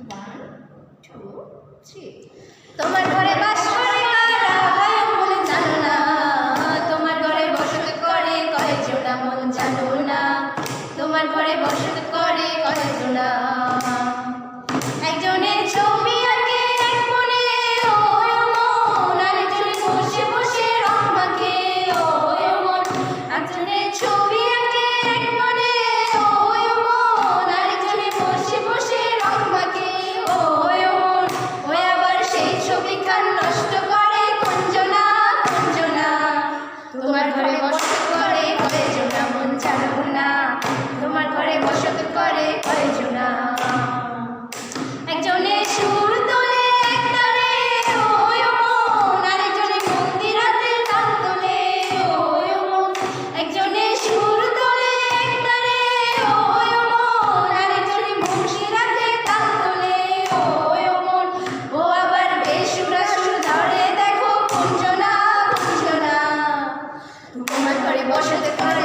1 2 3 তোমার ঘরে বাস করে কারা গায়ক বলে জানো না তোমার ঘরে বসত করে কয়জন মন জানো না তোমার ঘরে বসত করে কয়জন একজনের ছবি আঁকে এক মনে ও মন আরেকজন বসে বসে রং মাখে ও মন একজনের ছবি আঁকে এক মনে ও মন আরেকজনে বসে বসে রং মাখে ও মন ওই আবার সেই ছবিখান নষ্ট করে কুঞ্জনা কুঞ্জনা তোমার ঘরে বসত করে কয়জন মন জানো না তোমার ঘরে বসত করে কয়জন একজনে সুর তোলে এক তারে ও মন আরেকজনে মন্দিরাতে তাল তোলে ও মন একজনে সুর তোলে এক তারে ও মন আরেকজনে মুন্সিরাতে তাল তোলে ও মন ও আবার বেসুরা সুর ধরে দেখো কুঞ্জনা কুঞ্জনা তোমার ঘরে বসতে করে